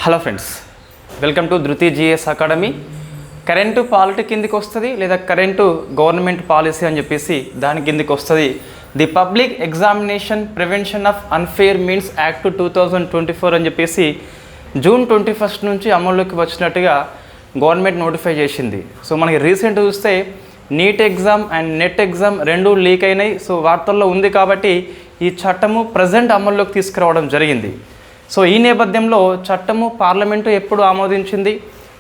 Hello friends, welcome to ధృతి GS academy. Current polity కిందికి వస్తుంది లేదా కరెంటు గవర్నమెంట్ పాలసీ అని చెప్పేసి దాని కిందికి వస్తుంది. The public examination prevention of unfair means act 2024 అని చెప్పేసి జూన్ 21 నుంచి అమల్లోకి వచ్చినట్టుగా గవర్నమెంట్ నోటిఫై చేసింది. సో మనకి రీసెంట్ చూస్తే NEET exam and net exam రెండు లీక్ అయినాయి. సో వార్తల్లో ఉంది కాబట్టి ఈ చట్టము ప్రజెంట్ అమల్లోకి తీసుకురావడం జరిగింది. సో ఈ నేపథ్యంలో చట్టము పార్లమెంటు ఎప్పుడు ఆమోదించింది,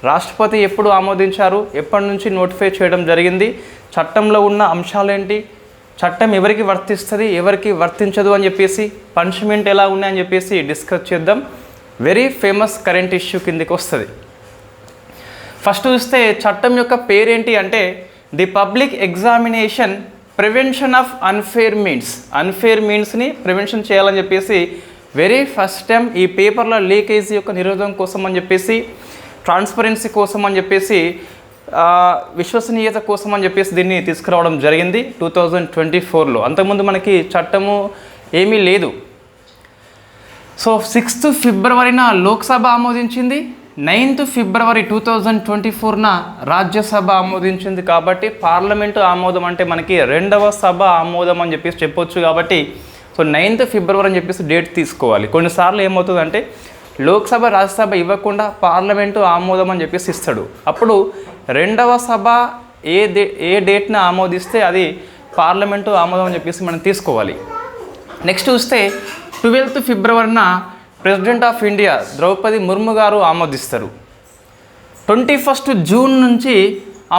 రాష్ట్రపతి ఎప్పుడు ఆమోదించారు, ఎప్పటి నుంచి నోటిఫై చేయడం జరిగింది, చట్టంలో ఉన్న అంశాలేంటి, చట్టం ఎవరికి వర్తిస్తుంది ఎవరికి వర్తించదు అని చెప్పేసి, పనిష్మెంట్ ఎలా ఉన్నాయని చెప్పేసి డిస్కస్ చేద్దాం. వెరీ ఫేమస్ కరెంట్ ఇష్యూ కిందికి వస్తుంది. ఫస్ట్ చూస్తే చట్టం యొక్క పేరేంటి అంటే the public examination prevention of unfair means. Unfair మీన్స్ని ప్రివెన్షన్ చేయాలని చెప్పేసి వెరీ ఫస్ట్ టైం ఈ పేపర్ల లీకేజీ యొక్క నిరోధం కోసం అని చెప్పేసి, ట్రాన్స్పరెన్సీ కోసం అని చెప్పేసి, విశ్వసనీయత కోసం అని చెప్పేసి దీన్ని తీసుకురావడం జరిగింది 2024లో. అంతకుముందు మనకి చట్టము ఏమీ లేదు. సో 6th ఫిబ్రవరిన లోక్సభ ఆమోదించింది, 9th ఫిబ్రవరి 2024న రాజ్యసభ ఆమోదించింది. కాబట్టి పార్లమెంటు ఆమోదం అంటే మనకి రెండవ సభ ఆమోదం అని చెప్పేసి చెప్పొచ్చు. కాబట్టి సో 9th ఫిబ్రవరి అని చెప్పేసి డేట్ తీసుకోవాలి. కొన్నిసార్లు ఏమవుతుందంటే లోక్సభ రాజ్యసభ ఇవ్వకుండా పార్లమెంటు ఆమోదం అని చెప్పేసి ఇస్తాడు. అప్పుడు రెండవ సభ ఏ డేట్న ఆమోదిస్తే అది పార్లమెంటు ఆమోదం అని చెప్పేసి మనం తీసుకోవాలి. నెక్స్ట్ చూస్తే 12th ఫిబ్రవరిన president of India Droupadi Murmu గారు ఆమోదిస్తారు. 21st జూన్ నుంచి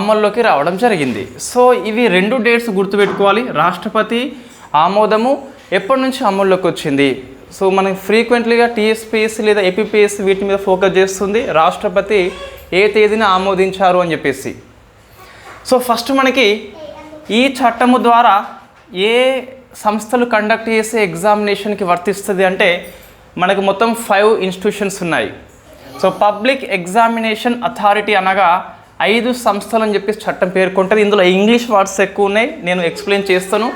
అమల్లోకి రావడం జరిగింది. సో ఇవి రెండు డేట్స్ గుర్తుపెట్టుకోవాలి. రాష్ట్రపతి ఆమోదము ఎప్పటి నుంచి అమల్లోకి వచ్చింది. సో మనకి ఫ్రీక్వెంట్లీగా టీఎస్పీఎస్సీ లేదా ఏపీపీఎస్సీ వీటి మీద ఫోకస్ చేస్తుంది, రాష్ట్రపతి ఏ తేదీన ఆమోదించారు అని చెప్పేసి. సో ఫస్ట్ మనకి ఈ చట్టము ద్వారా ఏ సంస్థలు కండక్ట్ చేసే ఎగ్జామినేషన్కి వర్తిస్తుంది అంటే మనకు మొత్తం 5 ఇన్స్టిట్యూషన్స్ ఉన్నాయి. సో పబ్లిక్ ఎగ్జామినేషన్ అథారిటీ అనగా 5 సంస్థలు అని చెప్పేసి చట్టం పేర్కొంటుంది. ఇందులో ఇంగ్లీష్ వర్డ్స్ ఎక్కువ ఉన్నాయి, నేను ఎక్స్ప్లెయిన్ చేస్తాను.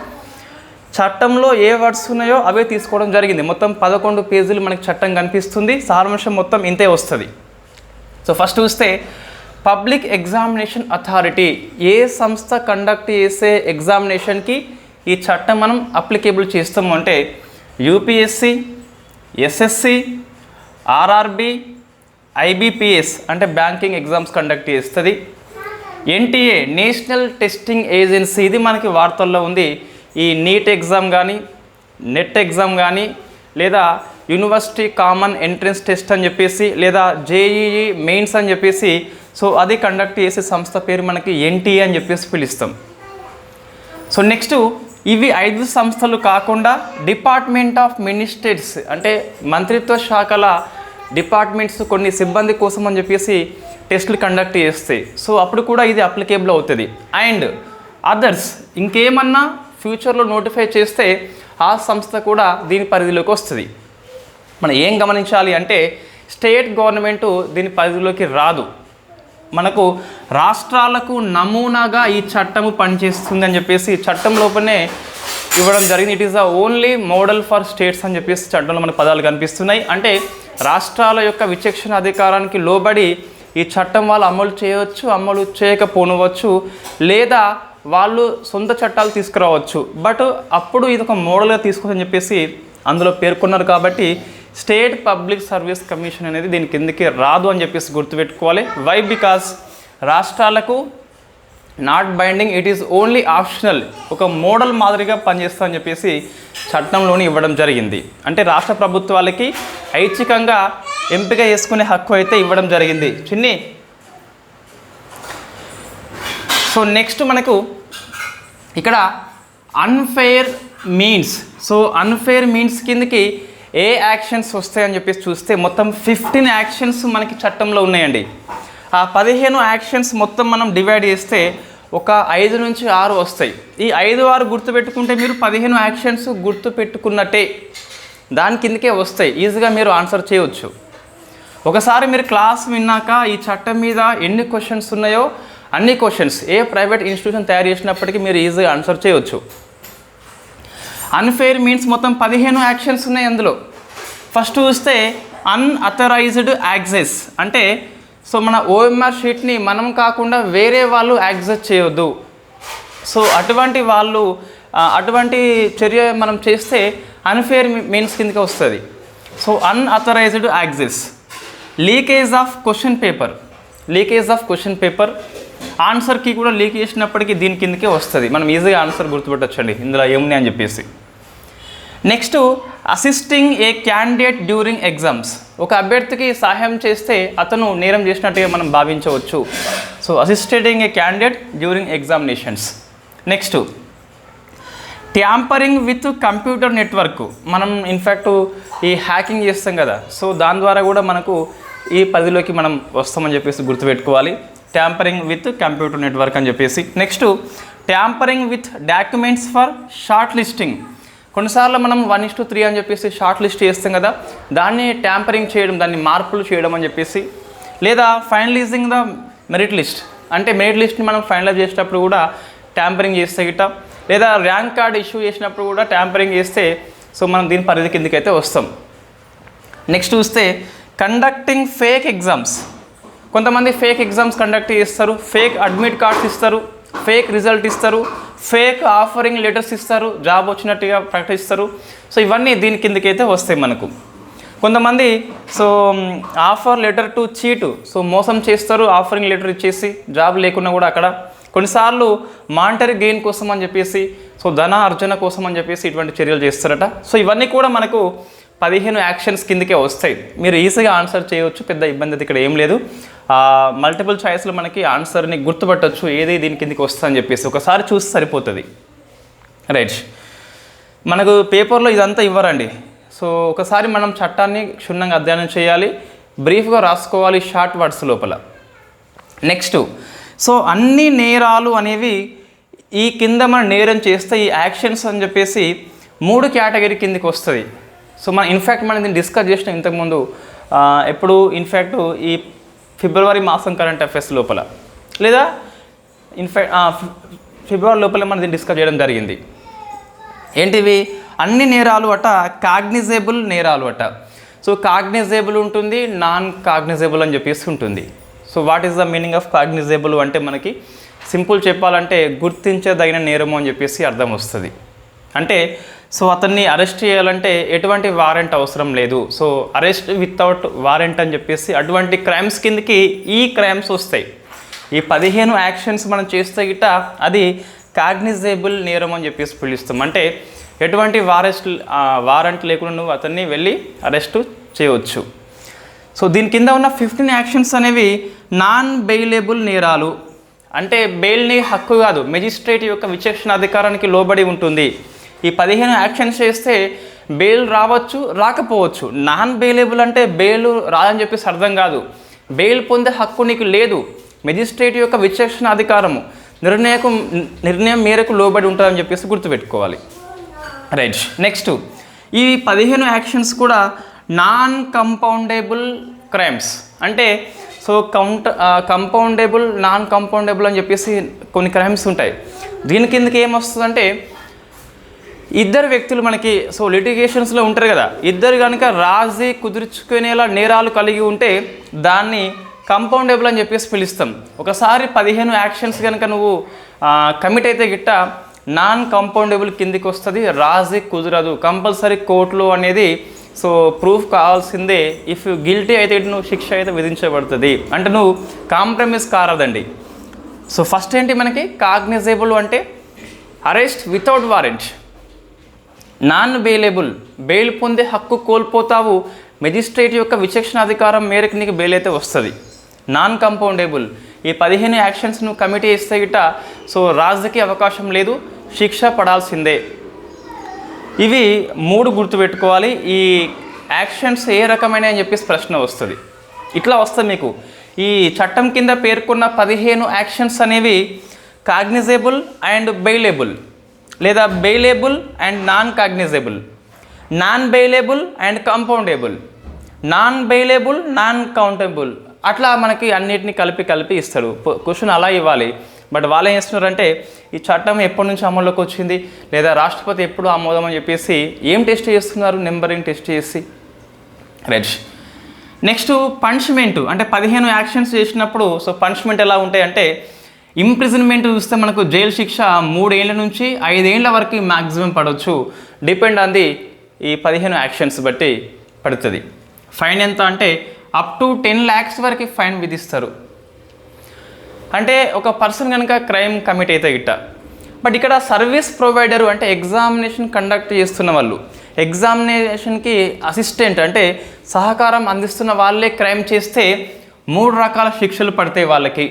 చట్టంలో ఏ వర్డ్స్ ఉన్నాయో అవే తీసుకోవడం జరిగింది. మొత్తం 11 పేజీలు మనకి చట్టం కనిపిస్తుంది. సారాంశం మొత్తం ఇంతే వస్తుంది. సో ఫస్ట్ చూస్తే పబ్లిక్ ఎగ్జామినేషన్ అథారిటీ ఏ సంస్థ కండక్ట్ చేసే ఎగ్జామినేషన్కి ఈ చట్టం మనం అప్లికేబుల్ చేస్తాము అంటే యూపీఎస్సి, ఎస్ఎస్సి, ఆర్ఆర్బి, ఐబీపీఎస్ అంటే బ్యాంకింగ్ ఎగ్జామ్స్ కండక్ట్ చేస్తుంది. ఎన్టీఏ నేషనల్ టెస్టింగ్ ఏజెన్సీ, ఇది మనకి వార్తల్లో ఉంది. ఈ నీట్ ఎగ్జామ్ కానీ నెట్ ఎగ్జామ్ కానీ లేదా యూనివర్సిటీ కామన్ ఎంట్రన్స్ టెస్ట్ అని చెప్పేసి లేదా జేఈఈ మెయిన్స్ అని చెప్పేసి, సో అది కండక్ట్ చేసే సంస్థ పేరు మనకి ఎన్టీఏ అని చెప్పేసి పిలుస్తాం. సో నెక్స్ట్ ఇవి 5 సంస్థలు కాకుండా డిపార్ట్మెంట్ ఆఫ్ మినిస్టర్స్ అంటే మంత్రిత్వ శాఖల డిపార్ట్మెంట్స్ కొన్ని సిబ్బంది కోసం అని చెప్పేసి టెస్టులు కండక్ట్ చేస్తాయి. సో అప్పుడు కూడా ఇది అప్లికేబుల్ అవుతుంది. అండ్ అదర్స్ ఇంకేమన్నా ఫ్యూచర్లో నోటిఫై చేస్తే ఆ సంస్థ కూడా దీని పరిధిలోకి వస్తుంది. మనం ఏం గమనించాలి అంటే స్టేట్ గవర్నమెంటు దీని పరిధిలోకి రాదు. మనకు రాష్ట్రాలకు నమూనాగా ఈ చట్టము పనిచేస్తుంది అని చెప్పేసి చట్టం లోపలనే ఇవ్వడం జరిగింది. It is the only model for states అని చెప్పేసి చట్టంలో మన పదాలు కనిపిస్తున్నాయి. అంటే రాష్ట్రాల యొక్క విచక్షణ అధికారానికి లోబడి ఈ చట్టం వాళ్ళు అమలు చేయవచ్చు, అమలు చేయకపోనవచ్చు, లేదా వాళ్ళు సొంత చట్టాలు తీసుకురావచ్చు. బట్ అప్పుడు ఇది ఒక మోడల్గా తీసుకుందని చెప్పేసి అందులో పేర్కొన్నారు. కాబట్టి స్టేట్ పబ్లిక్ సర్వీస్ కమిషన్ అనేది దీని కిందకి రాదు అని చెప్పేసి గుర్తుపెట్టుకోవాలి. వై? బికాస్ రాష్ట్రాలకు not binding, it is only optional, ఒక మోడల్ మాదిరిగా పనిచేస్తా అని చెప్పేసి చట్టంలోని ఇవ్వడం జరిగింది. అంటే రాష్ట్ర ప్రభుత్వాలకి ఐచ్ఛికంగా ఎంపిక చేసుకునే హక్కు అయితే ఇవ్వడం జరిగింది. చిన్ని సో నెక్స్ట్ మనకు ఇక్కడ unfair means. So unfair means కిందకి ఏ యాక్షన్స్ వస్తాయని చెప్పేసి చూస్తే మొత్తం 15 యాక్షన్స్ మనకి చట్టంలో ఉన్నాయండి. ఆ 15 యాక్షన్స్ మొత్తం మనం డివైడ్ చేస్తే ఒక 5 నుంచి 6 వస్తాయి. ఈ 5, 6 గుర్తుపెట్టుకుంటే మీరు 15 యాక్షన్స్ గుర్తుపెట్టుకున్నట్టే, దాని కిందకే వస్తాయి. ఈజీగా మీరు ఆన్సర్ చేయవచ్చు. ఒకసారి మీరు క్లాస్ విన్నాక ఈ చట్టం మీద ఎన్ని క్వశ్చన్స్ ఉన్నాయో అన్ని క్వశ్చన్స్ ఏ ప్రైవేట్ ఇన్స్టిట్యూషన్ తయారు చేసినప్పటికీ మీరు ఈజీగా ఆన్సర్ చేయవచ్చు. అన్ఫెయిర్ మీన్స్ మొత్తం 15 యాక్షన్స్ ఉన్నాయి అందులో. ఫస్ట్ చూస్తే అన్అథరైజ్డ్ యాక్సెస్ అంటే సో మన ఓఎంఆర్ షీట్ని మనం కాకుండా వేరే వాళ్ళు యాక్సెస్ చేయొద్దు. సో అటువంటి వాళ్ళు అటువంటి చర్య మనం చేస్తే అన్ఫేర్ మీన్స్ కిందకి వస్తుంది. So unauthorized access. Leakage of question paper ఆన్సర్కి కూడా లీక్ చేసినప్పటికీ దీని కిందకే వస్తుంది. మనం ఈజీగా ఆన్సర్ గుర్తుపెట్టచ్చండి ఇందులో ఏముంది అని చెప్పేసి. Next assisting a candidate during exams. ఒక అభ్యర్థికి సహాయం చేస్తే అతను నేరం చేసినట్టుగా మనం భావించవచ్చు. So assisting a candidate during examinations. Next tampering with computer network. మనం ఇన్ఫ్యాక్ట్ ఈ హ్యాకింగ్ చేస్తాం కదా, సో దాని ద్వారా కూడా మనకు ఈ పరిధిలోకి మనం వస్తామని చెప్పేసి గుర్తుపెట్టుకోవాలి. ట్యాంపరింగ్ విత్ కంప్యూటర్ నెట్వర్క్ అని చెప్పేసి. Next tampering with documents for short listing. కొన్నిసార్లు మనం 1:3 అని చెప్పేసి షార్ట్ లిస్ట్ చేస్తాం కదా, దాన్ని ట్యాంపరింగ్ చేయడం, దాన్ని మార్పులు చేయడం అని చెప్పేసి. లేదా ఫైనలైజింగ్ ద మెరిట్ లిస్ట్ అంటే మెరిట్ లిస్ట్ని మనం ఫైనలైజ్ చేసేటప్పుడు కూడా ట్యాంపరింగ్ చేస్తే గిట్ట. లేదా ర్యాంక్ కార్డ్ ఇష్యూ చేసినప్పుడు కూడా ట్యాంపరింగ్ చేస్తే సో మనం దీని పరిధి కిందకి అయితే వస్తాం. నెక్స్ట్ చూస్తే కండక్టింగ్ ఫేక్ ఎగ్జామ్స్. కొంతమంది ఫేక్ ఎగ్జామ్స్ కండక్ట్ చేస్తారు, ఫేక్ అడ్మిట్ కార్డ్స్ ఇస్తారు, ఫేక్ రిజల్ట్ ఇస్తారు, ఫేక్ ఆఫరింగ్ లెటర్స్ ఇస్తారు, జాబ్ వచ్చినట్టుగా ప్రకటిస్తారు. సో ఇవన్నీ దీని కిందకి అయితే వస్తాయి మనకు. కొంతమంది so offer letter to cheat, so మోసం చేస్తారు, ఆఫరింగ్ లెటర్ ఇచ్చేసి జాబ్ లేకున్నా కూడా అక్కడ. కొన్నిసార్లు మానిటరీ గెయిన్ కోసం అని చెప్పేసి, సో ధన అర్జన కోసం అని చెప్పేసి ఇటువంటి చర్యలు చేస్తారట. సో ఇవన్నీ కూడా మనకు 15 యాక్షన్స్ కిందకే వస్తాయి. మీరు ఈజీగా ఆన్సర్ చేయవచ్చు, పెద్ద ఇబ్బంది అయితే ఇక్కడ ఏం లేదు. మల్టిపుల్ చాయిస్లో మనకి ఆన్సర్ని గుర్తుపట్టవచ్చు, ఏది దీని కిందకి వస్తుంది అని చెప్పేసి ఒకసారి చూసి సరిపోతుంది. రైట్, మనకు పేపర్లో ఇదంతా ఇవ్వరండి. సో ఒకసారి మనం చట్టాన్ని క్షుణ్ణంగా అధ్యయనం చేయాలి, బ్రీఫ్గా రాసుకోవాలి షార్ట్ వర్డ్స్ లోపల. నెక్స్ట్ సో అన్ని నేరాలు అనేవి ఈ కింద మనం నేరం చేస్తే ఈ యాక్షన్స్ అని చెప్పేసి 3 కేటగిరీ కిందకి వస్తుంది. సో ఇన్ఫ్యాక్ట్ మనం దీన్ని డిస్కస్ చేసిన ఇంతకుముందు ఎప్పుడు ఇన్ఫ్యాక్ట్ ఈ ఫిబ్రవరి మాసం కరెంట్ అఫైర్స్ లోపల, లేదా ఫిబ్రవరి లోపల మనం దీన్ని డిస్కస్ చేయడం జరిగింది. ఏంటివి? అన్ని నేరాలు అట కాగ్నిజేబుల్ నేరాలు అట. సో కాగ్నిజేబుల్ ఉంటుంది, నాన్ కాగ్నిజేబుల్ అని చెప్పేసి ఉంటుంది. So what is the meaning of cognizable అంటే మనకి సింపుల్ చెప్పాలంటే గుర్తించదగిన నేరము అని చెప్పేసి అర్థం వస్తుంది. అంటే సో అతన్ని అరెస్ట్ చేయాలంటే ఎటువంటి వారెంట్ అవసరం లేదు. సో అరెస్ట్ వితౌట్ వారెంట్ అని చెప్పేసి అటువంటి క్రైమ్స్ కిందకి ఈ క్రైమ్స్ వస్తాయి. ఈ 15 యాక్షన్స్ మనం చేస్తే గిట్ట అది కాగ్నిజేబుల్ నేరం అని చెప్పేసి పిలుస్తాం. అంటే ఎటువంటి వారెంట్ లేకుండా నువ్వు అతన్ని వెళ్ళి అరెస్టు చేయవచ్చు. సో దీని కింద ఉన్న 15 యాక్షన్స్ అనేవి నాన్ బెయిలబుల్ నేరాలు. అంటే బెయిల్ని హక్కు కాదు, మెజిస్ట్రేట్ యొక్క విచక్షణ అధికారానికి లోబడి ఉంటుంది. ఈ 15 యాక్షన్స్ చేస్తే బెయిల్ రావచ్చు, రాకపోవచ్చు. నాన్ బెయిలబుల్ అంటే బెయిల్ రాదని చెప్పేసి అర్థం కాదు. బెయిల్ పొందే హక్కు నీకు లేదు, మెజిస్ట్రేట్ యొక్క విచక్షణ అధికారము నిర్ణయం మేరకు లోబడి ఉంటుందని చెప్పేసి గుర్తుపెట్టుకోవాలి. రైట్, నెక్స్ట్ ఈ 15 యాక్షన్స్ కూడా నాన్ కంపౌండబుల్ క్రైమ్స్. అంటే సో కంపౌండబుల్, నాన్ కంపౌండబుల్ అని చెప్పేసి కొన్ని క్రైమ్స్ ఉంటాయి. దీని కిందకి ఏమొస్తుందంటే ఇద్దరు వ్యక్తులు మనకి సో లిటిగేషన్స్లో ఉంటారు కదా, ఇద్దరు కనుక రాజీ కుదుర్చుకునేలా నేరాలు కలిగి ఉంటే దాన్ని కంపౌండబుల్ అని చెప్పేసి పిలుస్తాం. ఒకసారి 15 యాక్షన్స్ కనుక నువ్వు కమిట్ అయితే గిట్ట నాన్ కంపౌండబుల్ కిందికి వస్తుంది, రాజీ కుదరదు. కంపల్సరీ కోర్టులో అనేది సో ప్రూఫ్ కావాల్సిందే. ఇఫ్ యూ గిల్టీ అయితే నువ్వు శిక్ష అయితే విధించబడుతుంది. అంటే నువ్వు కాంప్రమైజ్ కారదండి. సో ఫస్ట్ ఏంటి మనకి కాగ్నిజేబుల్ అంటే arrest without warrant. Non bailable, bail పొందే హక్కు కోల్పోతావు, మెజిస్ట్రేట్ యొక్క విచక్షణ అధికారం మేరకు నీకు బెయిల్ అయితే వస్తుంది. నాన్ కంపౌండబుల్, ఈ 15 యాక్షన్స్ నువ్వు కమిటీ చేస్తే గిట్ట సో రాజుకి అవకాశం లేదు, శిక్ష పడాల్సిందే. ఇవి 3 గుర్తుపెట్టుకోవాలి. ఈ యాక్షన్స్ ఏ రకమైన అని చెప్పేసి ప్రశ్న వస్తుంది. ఇట్లా వస్తుంది మీకు. ఈ చట్టం కింద పేర్కొన్న 15 యాక్షన్స్ అనేవి కాగ్నిజేబుల్ అండ్ బెయిలబుల్, లేదా bailable and non cognizable, non bailable and compoundable, non bailable, non countable, అట్లా మనకి అన్నిటిని కలిపి ఇస్తాడు. క్వశ్చన్ అలా ఇవ్వాలి. బట్ వాళ్ళు ఏం చేస్తున్నారంటే ఈ చట్టం ఎప్పటి నుంచి అమల్లోకి వచ్చింది, లేదా రాష్ట్రపతి ఎప్పుడు ఆమోదం అని చెప్పేసి ఏం టెస్ట్ చేస్తున్నారు, నెంబరింగ్ టెస్ట్ చేసి. రైట్, నెక్స్ట్ పనిష్మెంట్, అంటే 15 యాక్షన్స్ చేసినప్పుడు సో పనిష్మెంట్ ఎలా ఉంటాయి అంటే ఇంప్రిజన్మెంట్ చూస్తే మనకు జైలు శిక్ష 3 ఏళ్ళ నుంచి 5 ఏళ్ళ వరకు మ్యాక్సిమం పడవచ్చు. డిపెండ్ ఆన్ ది ఈ 15 యాక్షన్స్ బట్టి పడుతుంది. ఫైన్ ఎంత అంటే అప్ టు 10 lakhs వరకు ఫైన్ విధిస్తారు. అంటే ఒక పర్సన్ కనుక క్రైమ్ కమిట్ అయితే గిట్ట. బట్ ఇక్కడ సర్వీస్ ప్రొవైడరు అంటే ఎగ్జామినేషన్ కండక్ట్ చేస్తున్న వాళ్ళు, ఎగ్జామినేషన్కి అసిస్టెంట్ అంటే సహకారం అందిస్తున్న వాళ్ళే క్రైమ్ చేస్తే 3 రకాల శిక్షలు పడతాయి వాళ్ళకి.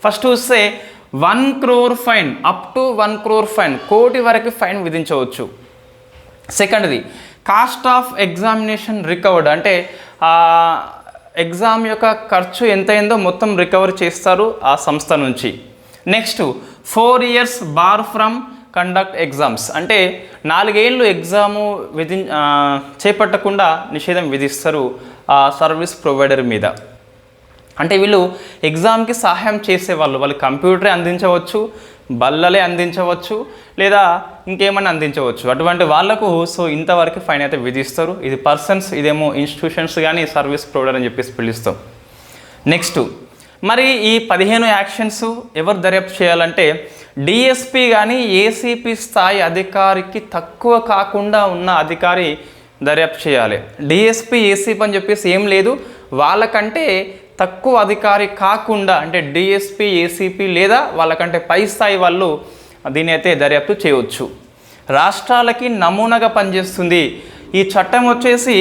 ఫస్ట్ చూస్తే 1 crore fine, up to 1 crore fine, 1 కోటి వరకు ఫైన్ విధించవచ్చు. సెకండ్ది కాస్ట్ ఆఫ్ ఎగ్జామినేషన్ రికవర్డ్, అంటే ఎగ్జామ్ యొక్క ఖర్చు ఎంతైందో మొత్తం రికవర్ చేస్తారు ఆ సంస్థ నుంచి. Next 4 years bar from conduct exams, అంటే 4 ఏళ్ళు ఎగ్జాము చేపట్టకుండా నిషేధం విధిస్తారు ఆ సర్వీస్ ప్రొవైడర్ మీద. అంటే వీళ్ళు ఎగ్జామ్కి సహాయం చేసేవాళ్ళు, వాళ్ళు కంప్యూటరే అందించవచ్చు, బల్లలే అందించవచ్చు, లేదా ఇంకేమైనా అందించవచ్చు. అటువంటి వాళ్లకు సో ఇంతవరకు ఫైన్ అయితే విధిస్తారు. ఇది పర్సన్స్, ఇదేమో ఇన్స్టిట్యూషన్స్ కానీ సర్వీస్ ప్రొవైడర్ అని చెప్పేసి పిలుస్తాం. నెక్స్ట్ మరి ఈ 15 యాక్షన్స్ ఎవరు దర్యాప్తు చేయాలంటే డిఎస్పి కానీ ఏసీపీ స్థాయి అధికారికి తక్కువ కాకుండా ఉన్న అధికారి దర్యాప్తు చేయాలి. డిఎస్పి ఏసీపీ అని చెప్పేసి ఏం లేదు, వాళ్ళకంటే తక్కువ అధికారి కాకుండా అంటే డిఎస్పి ఏసీపీ లేదా వాళ్ళకంటే పై స్థాయి వాళ్ళు దీని అయితే దర్యాప్తు చేయవచ్చు. రాష్ట్రాలకి నమూనాగా పనిచేస్తుంది ఈ చట్టం. వచ్చేసి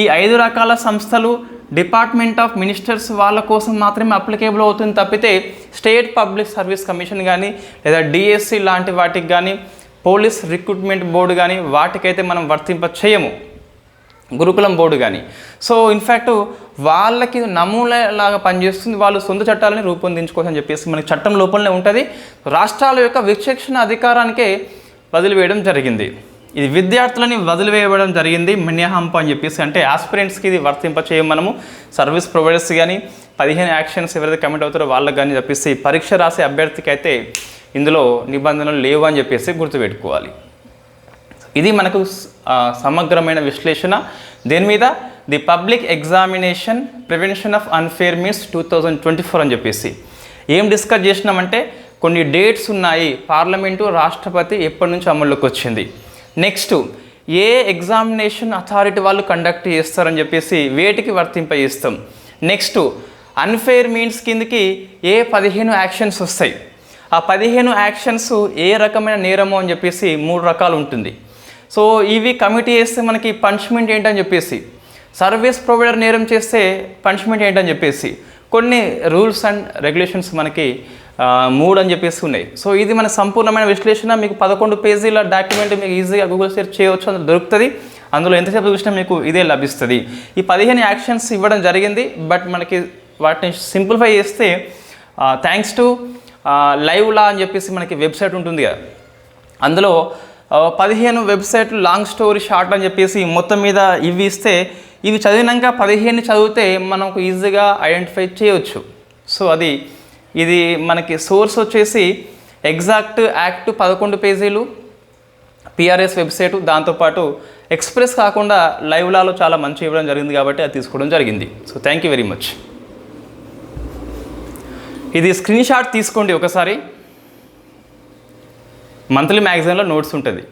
ఈ 5 రకాల సంస్థలు డిపార్ట్మెంట్ ఆఫ్ మినిస్టర్స్ వాళ్ళ కోసం మాత్రమే అప్లికేబుల్ అవుతుంది తప్పితే స్టేట్ పబ్లిక్ సర్వీస్ కమిషన్ కానీ లేదా డిఎస్సి లాంటి వాటికి కానీ పోలీస్ రిక్రూట్మెంట్ బోర్డు కానీ వాటికైతే మనం వర్తింప చేయము, గురుకులం బోర్డు కానీ. సో ఇన్ఫ్యాక్ట్ వాళ్ళకి నమూనాలాగా పనిచేస్తుంది, వాళ్ళు సొంత చట్టాలని రూపొందించుకోవచ్చని చెప్పేసి మనకి చట్టం లోపలనే ఉంటుంది. రాష్ట్రాల యొక్క విచక్షణ అధికారానికే వదిలివేయడం జరిగింది. ఇది విద్యార్థులని వదిలివేయడం జరిగింది మినహాంపు అని చెప్పేసి, అంటే ఆస్పిరెంట్స్కి ఇది వర్తింప చేయం మనము. సర్వీస్ ప్రొవైడర్స్ కానీ 15 యాక్షన్స్ ఎవరైతే కమిట్ అవుతారో వాళ్ళకి కానీ చెప్పేసి పరీక్ష రాసే అభ్యర్థికి అయితే ఇందులో నిబంధనలు లేవు అని చెప్పేసి గుర్తుపెట్టుకోవాలి. ఇది మనకు సమగ్రమైన విశ్లేషణ దేని మీద, the public examination prevention of unfair means 2024 అని చెప్పేసి. ఏం డిస్కస్ చేసినామంటే కొన్ని డేట్స్ ఉన్నాయి, పార్లమెంటు రాష్ట్రపతి ఎప్పటి నుంచి అమల్లోకి వచ్చింది. నెక్స్ట్ ఏ ఎగ్జామినేషన్ అథారిటీ వాళ్ళు కండక్ట్ చేస్తారని చెప్పేసి వేటికి వర్తింప చేస్తాం. నెక్స్ట్ అన్ఫేర్ మీన్స్ కిందకి ఏ 15 యాక్షన్స్ వస్తాయి, ఆ 15 యాక్షన్స్ ఏ రకమైన నేరమో అని చెప్పేసి 3 రకాలు ఉంటుంది. సో ఇవి కమిటీ చేస్తే మనకి పనిష్మెంట్ ఏంటని చెప్పేసి, సర్వీస్ ప్రొవైడర్ నేరం చేస్తే పనిష్మెంట్ ఏంటని చెప్పేసి కొన్ని రూల్స్ అండ్ రెగ్యులేషన్స్ మనకి 3 అని చెప్పేసి ఉన్నాయి. సో ఇది మన సంపూర్ణమైన విశ్లేషణ. మీకు 11 పేజీల డాక్యుమెంట్ మీకు ఈజీగా గూగుల్ సెర్చ్ చేయవచ్చు, అందులో దొరుకుతుంది. అందులో ఎంతసేపు చూసినా మీకు ఇదే లభిస్తుంది. ఈ 15 యాక్షన్స్ ఇవ్వడం జరిగింది, బట్ మనకి వాటిని సింప్లిఫై చేస్తే థ్యాంక్స్ టు లైవ్ లా అని చెప్పేసి మనకి వెబ్సైట్ ఉంటుంది కదా, అందులో 15 వెబ్సైట్లు లాంగ్ స్టోరీ షార్ట్ అని చెప్పేసి మొత్తం మీద ఇవి ఇస్తే ఇవి చదివినాక 15 చదివితే మనకు ఈజీగా ఐడెంటిఫై చేయవచ్చు. సో ఇది మనకి సోర్స్ వచ్చేసి ఎగ్జాక్ట్ యాక్ట్ 11 పేజీలు పిఆర్ఎస్ వెబ్సైటు, దాంతోపాటు ఎక్స్ప్రెస్ కాకుండా లైవ్ లాలో చాలా మంచి ఇవ్వడం జరిగింది కాబట్టి అది తీసుకోవడం జరిగింది. So thank you very much. ఇది స్క్రీన్ షాట్ తీసుకోండి ఒకసారి, మంత్లీ మ్యాగజైన్లో నోట్స్ ఉంటుంది.